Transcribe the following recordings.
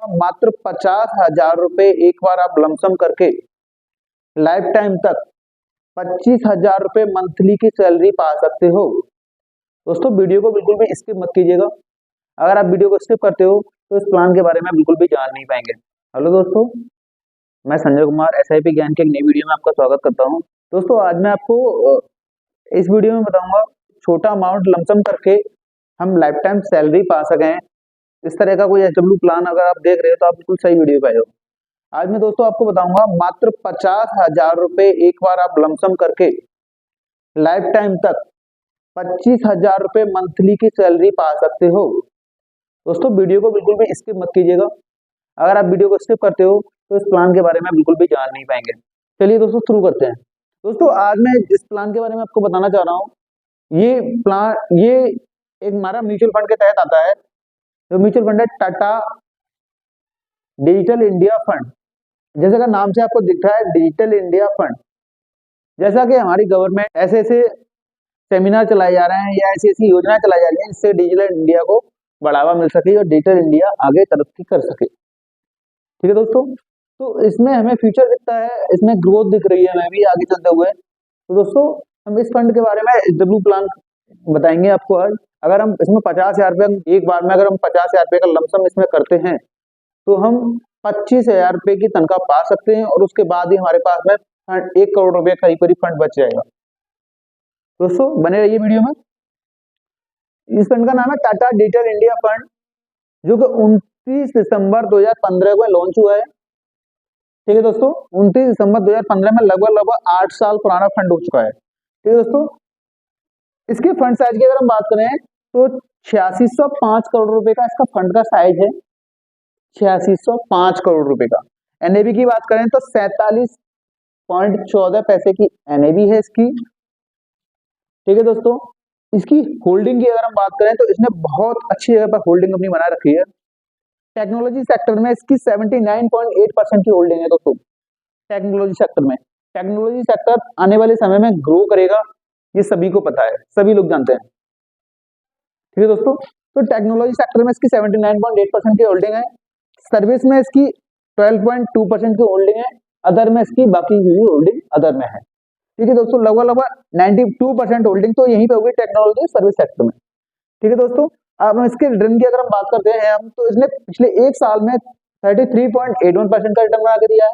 मात्र 50,000 रुपए एक बार आप लमसम करके लाइफ टाइम तक 25,000 रुपए मंथली की सैलरी पा सकते हो। दोस्तों वीडियो को बिल्कुल भी स्किप मत कीजिएगा। अगर आप वीडियो को स्किप करते हो तो इस प्लान के बारे में बिल्कुल भी जान नहीं पाएंगे। हेलो दोस्तों, मैं संजय कुमार SIP ज्ञान के एक नई वीडियो में आपका स्वागत करता हूं। दोस्तों आज मैं आपको इस वीडियो में बताऊंगा छोटा अमाउंट लमसम करके हम लाइफ टाइम सैलरी पा सकें। इस तरह का कोई SW प्लान अगर आप देख रहे हो तो आप बिल्कुल सही वीडियो पे आए हो। आज मैं दोस्तों आपको बताऊंगा मात्र 50,000 रुपए एक बार आप लमसम करके लाइफ टाइम तक 25,000 रुपए मंथली की सैलरी पा सकते हो। दोस्तों वीडियो को बिल्कुल भी स्किप मत कीजिएगा। अगर आप वीडियो को स्किप करते हो तो इस प्लान के बारे में बिल्कुल भी जान नहीं पाएंगे। चलिए दोस्तों शुरू करते हैं। दोस्तों आज मैं जिस प्लान के बारे में आपको बताना चाह रहा हूँ, ये एक हमारा म्यूचुअल फंड के तहत आता है। जो म्यूचुअल फंड है टाटा डिजिटल इंडिया फंड। जैसे का नाम से आपको दिख रहा है डिजिटल इंडिया फंड। जैसा कि हमारी गवर्नमेंट ऐसे ऐसे सेमिनार चलाए जा रहे हैं या ऐसी ऐसी योजनाएं चलाई जा रही हैं जिससे डिजिटल इंडिया को बढ़ावा मिल सके और डिजिटल इंडिया आगे तरक्की कर सके। ठीक है दोस्तों, तो इसमें हमें फ्यूचर दिखता है, इसमें ग्रोथ दिख रही है हमें भी आगे चलते हुए। तो दोस्तों हम इस फंड के बारे में SW प्लान बताएंगे आपको आज। अगर हम इसमें 50,000 रुपये एक बार में अगर हम 50,000 रुपये का लमसम इसमें करते हैं तो हम 25,000 रुपये की तनख्वाह पा सकते हैं और उसके बाद ही हमारे पास में 1 करोड़ रुपये करीब करीब फंड बच जाएगा। दोस्तों बने रहिए वीडियो में। इस फंड का नाम है टाटा डिजिटल इंडिया फंड, जो कि 29 दिसंबर 2015 को लॉन्च हुआ है। ठीक है दोस्तों, 29 दिसंबर 2015 में लगभग 8 साल पुराना फंड हो चुका है। ठीक है दोस्तों, इसके फंड साइज की अगर हम बात करें तो 8605 करोड़ रुपए का इसका फंड का साइज है। 8605 करोड़ रुपए का। NAV की बात करें तो 47.14 पैसे की NAV है इसकी। ठीक है दोस्तों, इसकी होल्डिंग की अगर हम बात करें तो इसने बहुत अच्छी जगह पर होल्डिंग अपनी बना रखी है। टेक्नोलॉजी सेक्टर में इसकी 79.8% की होल्डिंग है। दोस्तों टेक्नोलॉजी सेक्टर आने वाले समय में ग्रो करेगा, ये सभी को पता है, सभी लोग जानते हैं। ठीक है दोस्तों, तो टेक्नोलॉजी सेक्टर में इसकी 79.8% की होल्डिंग है। सर्विस में इसकी 12.2% की होल्डिंग है। अदर में इसकी बाकी हुई होल्डिंग अदर में है। ठीक है दोस्तों, लगभग 92% होल्डिंग तो यहीं पे होगी टेक्नोलॉजी सर्विस सेक्टर में। ठीक है दोस्तों, अब इसके रिटर्न की अगर हम बात करते हैं हम तो इसने पिछले एक साल में 33.81% का रिटर्न बना के दिया है।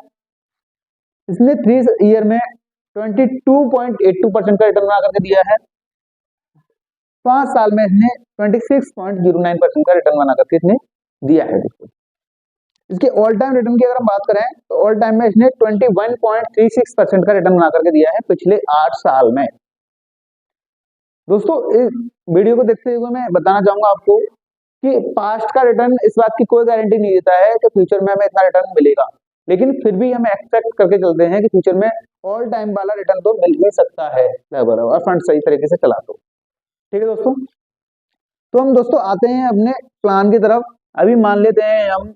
इसने 3 ईयर में 22.82% का रिटर्न बना करके दिया है। 5 साल में इसने 26.09% का रिटर्न बना करके इसने दिया है। इसके ऑल टाइम रिटर्न की अगर हम बात करें तो ऑल टाइम में इसने 21.36% का रिटर्न बना करके दिया है पिछले 8 साल में। दोस्तों इस वीडियो को देखते हुए मैं बताना चाहूंगा आपको कि पास्ट का रिटर्न इस बात की कोई गारंटी नहीं देता है कि फ्यूचर में हमें इतना रिटर्न मिलेगा, लेकिन फिर भी हम एक्सपेक्ट करके चलते हैं कि फ्यूचर में ऑल टाइम वाला रिटर्न तो मिल ही सकता है और फंड सही तरीके से चला तो। ठीक है दोस्तों, तो हम दोस्तों आते हैं अपने प्लान की तरफ। अभी मान लेते हैं हम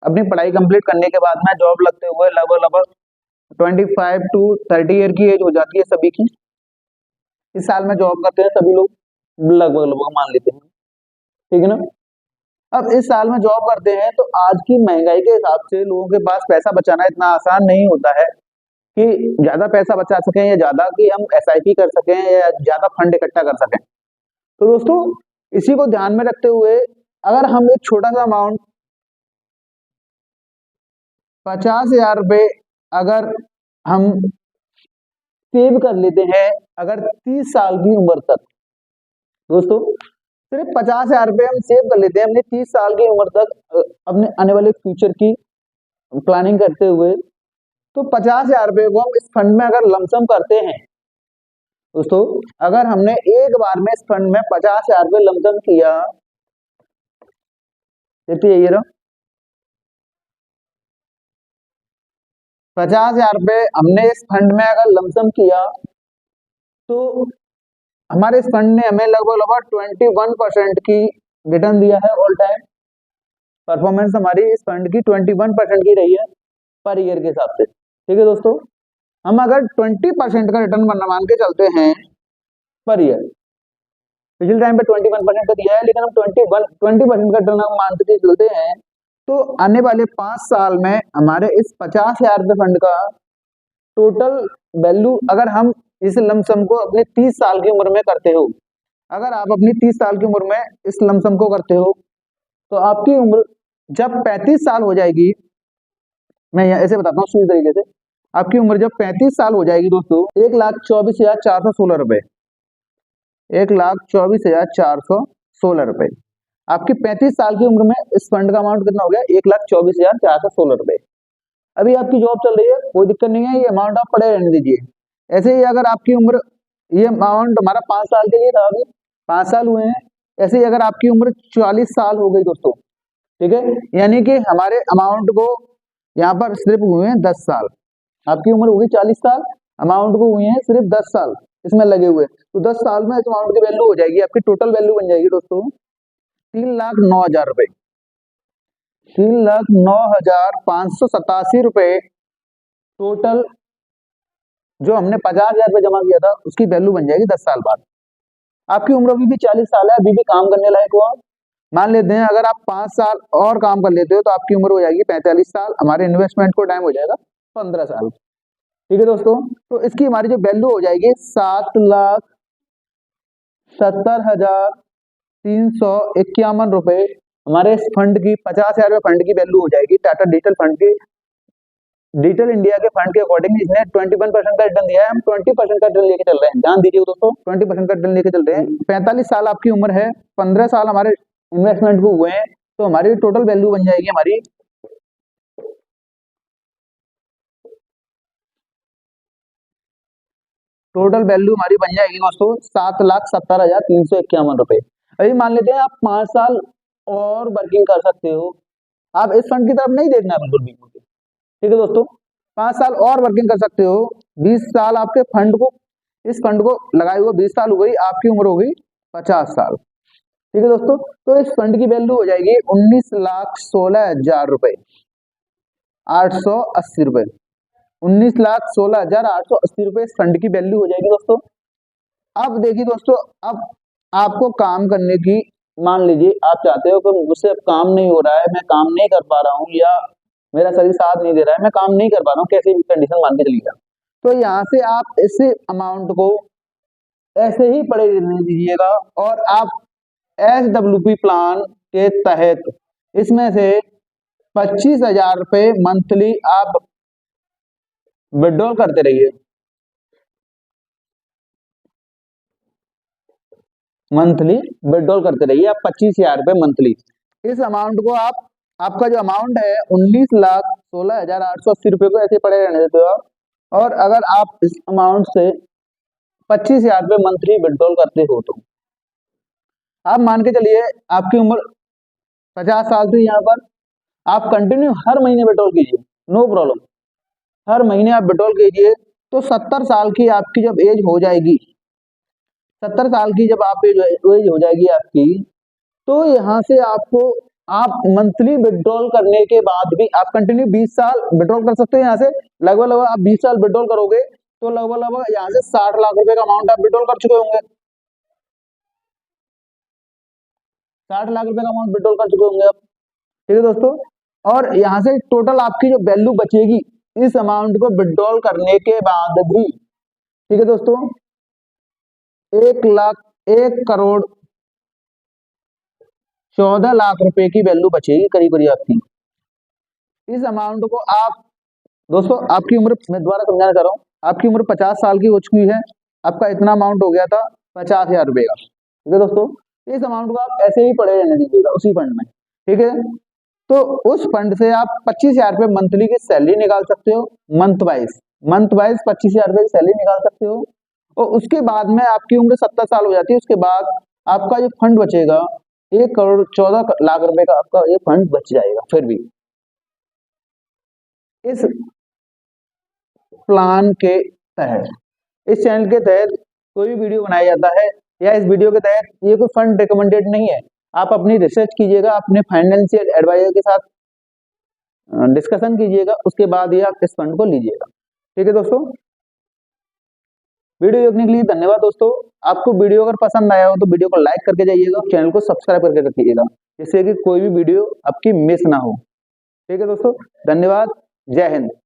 अपनी पढ़ाई कंप्लीट करने के बाद में जॉब लगते हुए लगभग 25 to 30 ईयर की एज हो जाती है सभी की। इस साल में जॉब करते हैं सभी लोग, लगभग मान लेते हैं, ठीक है ना। अब इस साल में जॉब करते हैं तो आज की महंगाई के हिसाब से लोगों के पास पैसा बचाना इतना आसान नहीं होता है कि ज्यादा पैसा बचा सकें या ज्यादा कि हम SIP कर सकें या ज्यादा फंड इकट्ठा कर सकें। तो दोस्तों इसी को ध्यान में रखते हुए अगर हम एक छोटा सा अमाउंट 50,000 रुपये अगर हम सेव कर लेते हैं अगर 30 साल की उम्र तक, दोस्तों सिर्फ 50,000 रुपये हम सेव कर लेते हैं अपने 30 साल की उम्र तक अपने आने वाले फ्यूचर की प्लानिंग करते हुए, तो 50,000 रुपये को हम इस फंड में अगर लमसम करते हैं दोस्तों, अगर हमने एक बार में इस फंड में 50,000 रुपये लमसम किया, देखिए ये रहा 50,000 रुपये हमने इस फंड में अगर लमसम किया तो हमारे इस फंड ने हमें लगभग 21% की रिटर्न दिया है। ऑल टाइम परफॉर्मेंस हमारी इस फंड की 21% की रही है पर ईयर के हिसाब से। ठीक है दोस्तों, हम अगर 20% का रिटर्न मान के चलते हैं पर ईयर, पिछले टाइम पे 21% का दिया है लेकिन हम 20% का रिटर्न मान के चलते हैं तो आने वाले 5 साल में हमारे इस 50,000 रुपये फंड का टोटल वैल्यू, अगर हम इस लमसम को अपने 30 साल की उम्र में करते हो, अगर आप अपनी 30 साल की उम्र में इस लमसम को करते हो, तो आपकी उम्र जब 35 साल हो जाएगी, मैं ऐसे बताता हूँ सीधी तरीके से, आपकी उम्र जब 35 साल हो जाएगी दोस्तों, 1,24,416 रुपए, 1,24,416 रुपए, आपकी 35 साल की उम्र में इस फंड का अमाउंट कितना हो गया? 1,24,416 रुपए। अभी आपकी जॉब चल रही है, कोई दिक्कत नहीं है, ये अमाउंट आप पड़े रहने दीजिए। ऐसे ही अगर आपकी उम्र, ये अमाउंट हमारा 5 साल के लिए था, अभी 5 साल हुए हैं, ऐसे ही अगर आपकी उम्र 40 साल हो गई दोस्तों, ठीक है, यानी कि हमारे अमाउंट को यहाँ पर सिर्फ हुए हैं 10 साल, आपकी उम्र होगी 40 साल, अमाउंट को हुए हैं सिर्फ 10 साल इसमें लगे हुए, तो 10 साल में इस अमाउंट की वैल्यू हो जाएगी, आपकी टोटल वैल्यू बन जाएगी दोस्तों 3,09,000 रुपए, 3,09,587 रुपए टोटल, जो हमने 50,000 रुपए जमा किया था उसकी वैल्यू बन जाएगी 10 साल बाद। आपकी उम्र अभी भी 40 साल है, अभी भी काम करने लायक हो आप, मान लेते हैं अगर आप 5 साल और काम कर लेते हो तो आपकी उम्र हो जाएगी 45 साल, हमारे इन्वेस्टमेंट को टाइम हो जाएगा 15 साल, ठीक है दोस्तों। तो इसकी हमारी जो वैल्यू हो जाएगी 7,70,351 रुपए, हमारे इस फंड की 50,000 रुपए फंड की वैल्यू हो जाएगी। टाटा डिजिटल फंड की, डिजिटल इंडिया के फंड के अकॉर्डिंग इसने 21% का रिटर्न दिया है, हम 20% का रिटर्न लेके चल रहे हैं, ध्यान दीजिए दोस्तों, 20% का रिटर्न लेके चल रहे हैं। 45 साल आपकी उम्र है, 15 साल हमारे इन्वेस्टमेंट को हुए हैं, तो हमारी टोटल वैल्यू बन जाएगी, हमारी टोटल वैल्यू हमारी बन जाएगी दोस्तों 7,70,351 रुपए। अभी मान लेते हैं आप 5 साल और वर्किंग कर सकते हो, आप इस फंड की तरफ नहीं देखना बिल्कुल भी, ठीक है दोस्तों, 5 साल और वर्किंग कर सकते हो, 20 साल आपके फंड को, इस फंड को लगाए हुए 20 साल हो गई, आपकी उम्र हो गई 50 साल, ठीक है दोस्तों। तो इस फंड की वैल्यू हो जाएगी 19,16,000 रुपए 880 रुपए, 19,16,880 रुपए इस फंड की वैल्यू हो जाएगी दोस्तों। अब देखिए दोस्तों, अब आपको काम करने की, मान लीजिए आप चाहते हो कि मुझसे अब काम नहीं हो रहा है, मैं काम नहीं कर पा रहा हूँ, या मेरा शरीर साथ नहीं दे रहा है, मैं काम नहीं कर पा रहा हूँ, कैसे भी कंडीशन मान के चलिएगा, तो यहाँ से आप इस अमाउंट को ऐसे ही पड़े रहने दीजिएगा, और आप SWP प्लान के तहत इसमें से 25,000 रुपए मंथली आप विड्रॉल करते रहिए, मंथली विड्रॉल करते रहिए आप 25,000 रुपए मंथली। इस अमाउंट को आप, आपका जो अमाउंट है 19,16,880 रुपए को ऐसे पड़े रहने देते हो आप, और अगर आप इस अमाउंट से 25,000 रुपए मंथली विड्रॉल करते हो, तो आप मान के चलिए आपकी उम्र 50 साल थी, यहाँ पर आप कंटिन्यू हर महीने विड्रॉल कीजिए, नो प्रॉब्लम, हर महीने आप विड्रॉल कीजिए, तो 70 साल की आपकी जब एज हो जाएगी, 70 साल की जब आप एज हो जाएगी आपकी, तो यहाँ से आपको, आप मंथली विड्रॉल करने के बाद भी आप कंटिन्यू 20 साल विड्रॉल कर सकते हो, यहाँ से लगभग लगभग आप 20 साल विड्रॉल करोगे तो लगभग लगभग यहाँ से 60 लाख रुपए का अमाउंट आप विड्रॉल कर चुके होंगे, 60 लाख रुपए का अमाउंट विड्रॉल कर चुके होंगे आप, ठीक है दोस्तों। और यहाँ से टोटल आपकी जो वैल्यू बचेगी इस अमाउंट को विड्रॉल करने के बाद भी, ठीक है दोस्तों, 1,01,14,00,000 रुपए की वैल्यू बचेगी करीब करीब आपकी। इस अमाउंट को आप दोस्तों, आपकी उम्र, मैं दोबारा समझाना चाह रहा हूँ, आपकी उम्र 50 साल की हो चुकी है, आपका इतना अमाउंट हो गया था 50,000 रुपए का, ठीक है दोस्तों, इस अमाउंट को आप ऐसे ही पड़े रहने दीजिएगा उसी फंड में, ठीक है। तो उस फंड से आप 25,000 रुपए मंथली की सैलरी निकाल सकते हो, मंथ वाइज 25,000 रुपए की सैलरी निकाल सकते हो, और उसके बाद में आपकी उम्र 70 साल हो जाती है, उसके बाद आपका जो फंड बचेगा 1,14,00,000 रुपए का आपका ये फंड बच जाएगा। फिर भी इस प्लान के तहत, इस चैनल के तहत कोई भी वीडियो बनाया जाता है, या इस वीडियो के तहत ये कोई फंड रिकमेंडेड नहीं है, आप अपनी रिसर्च कीजिएगा, अपने फाइनेंशियल एडवाइजर के साथ डिस्कशन कीजिएगा, उसके बाद ही आप इस फंड को लीजिएगा, ठीक है दोस्तों। वीडियो देखने के लिए धन्यवाद दोस्तों। आपको वीडियो अगर पसंद आया हो तो वीडियो को लाइक करके जाइएगा, चैनल को सब्सक्राइब करके रखिएगा, जिससे कि कोई भी वीडियो आपकी मिस ना हो। ठीक है दोस्तों, धन्यवाद, जय हिंद।